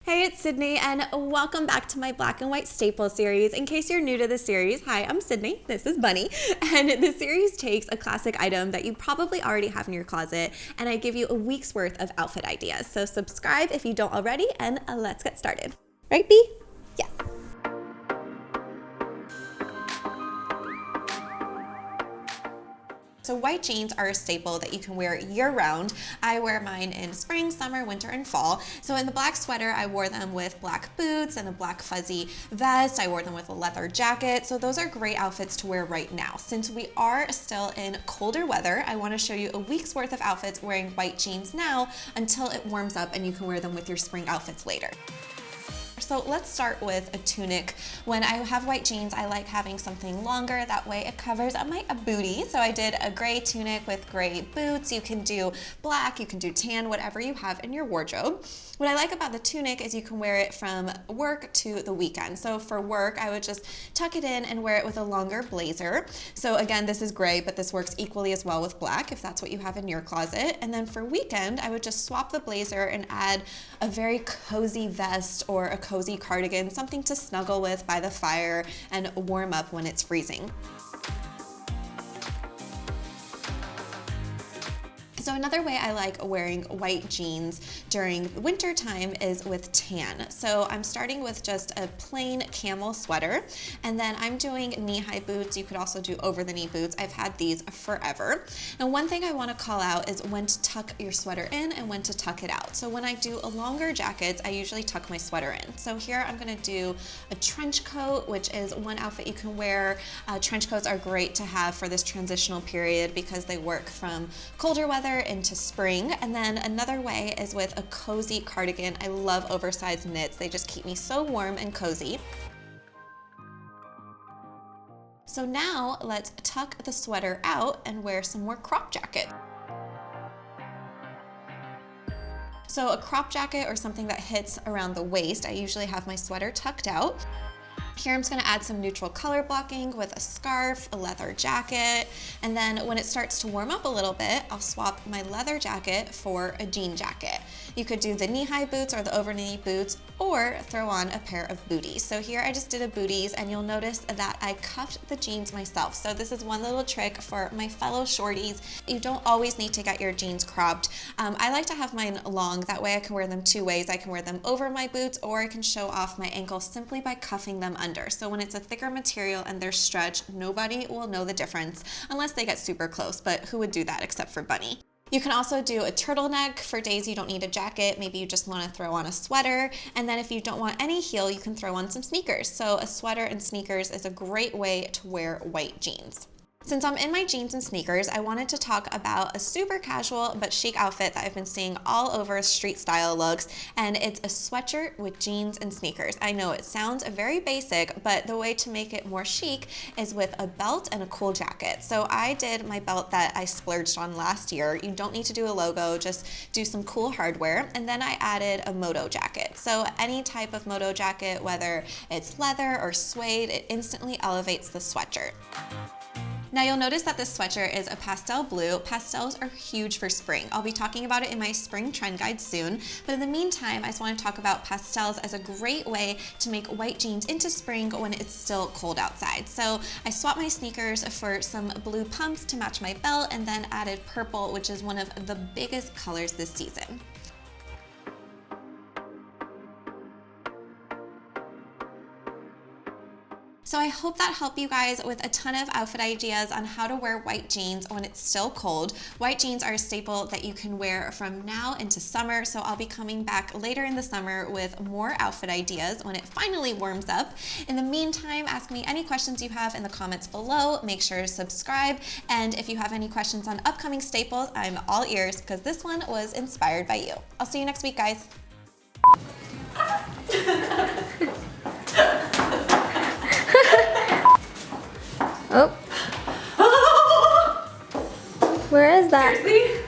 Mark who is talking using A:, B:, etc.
A: Hey, it's Sydney, and welcome back to my black and white staple series. In case you're new to the series, hi, I'm Sydney, this is Bunny, and the series takes a classic item that you probably already have in your closet, and I give you a week's worth of outfit ideas. So subscribe if you don't already, and let's get started. Right, B? Yes. So white jeans are a staple that you can wear year-round. I wear mine in spring, summer, winter, and fall. So in the black sweater, I wore them with black boots and a black fuzzy vest. I wore them with a leather jacket. So those are great outfits to wear right now. Since we are still in colder weather, I want to show you a week's worth of outfits wearing white jeans now until it warms up and you can wear them with your spring outfits later. So let's start with a tunic. When I have white jeans, I like having something longer. That way it covers up my booty. So I did a gray tunic with gray boots. You can do black, you can do tan, whatever you have in your wardrobe. What I like about the tunic is you can wear it from work to the weekend. So for work, I would just tuck it in and wear it with a longer blazer. So again, this is gray, but this works equally as well with black if that's what you have in your closet. And then for weekend, I would just swap the blazer and add a very cozy vest or a cozy cardigan, something to snuggle with by the fire and warm up when it's freezing. So another way I like wearing white jeans during winter time is with tan. So I'm starting with just a plain camel sweater, and then I'm doing knee-high boots. You could also do over-the-knee boots. I've had these forever. Now one thing I want to call out is when to tuck your sweater in and when to tuck it out. So when I do longer jackets, I usually tuck my sweater in. So here I'm going to do a trench coat, which is one outfit you can wear. Trench coats are great to have for this transitional period because they work from colder weather into spring. And then another way is with a cozy cardigan. I love oversized knits. They just keep me so warm and cozy. So now let's tuck the sweater out and wear some more crop jacket. So a crop jacket or something that hits around the waist, I usually have my sweater tucked out. Here I'm just going to add some neutral color blocking with a scarf, a leather jacket, and then when it starts to warm up a little bit, I'll swap my leather jacket for a jean jacket. You could do the knee-high boots or the over-knee boots, or throw on a pair of booties. So here I just did a booties, and you'll notice that I cuffed the jeans myself. So this is one little trick for my fellow shorties. You don't always need to get your jeans cropped. I like to have mine long, that way I can wear them two ways. I can wear them over my boots, or I can show off my ankles simply by cuffing them under. So when it's a thicker material and they're stretched, nobody will know the difference unless they get super close, but who would do that except for Bunny? You can also do a turtleneck for days you don't need a jacket. Maybe you just want to throw on a sweater. And then if you don't want any heel, you can throw on some sneakers. So a sweater and sneakers is a great way to wear white jeans. Since I'm in my jeans and sneakers, I wanted to talk about a super casual but chic outfit that I've been seeing all over street style looks, and it's a sweatshirt with jeans and sneakers. I know it sounds very basic, but the way to make it more chic is with a belt and a cool jacket. So I did my belt that I splurged on last year. You don't need to do a logo, just do some cool hardware. And then I added a moto jacket. So any type of moto jacket, whether it's leather or suede, it instantly elevates the sweatshirt. Now you'll notice that this sweatshirt is a pastel blue. Pastels are huge for spring. I'll be talking about it in my spring trend guide soon, but in the meantime, I just want to talk about pastels as a great way to make white jeans into spring when it's still cold outside. So I swapped my sneakers for some blue pumps to match my belt, and then added purple, which is one of the biggest colors this season. So I hope that helped you guys with a ton of outfit ideas on how to wear white jeans when it's still cold. White jeans are a staple that you can wear from now into summer, so I'll be coming back later in the summer with more outfit ideas when it finally warms up. In the meantime, ask me any questions you have in the comments below. Make sure to subscribe, and if you have any questions on upcoming staples, I'm all ears because this one was inspired by you. I'll see you next week, guys.
B: Oh. Where is that?
A: Seriously?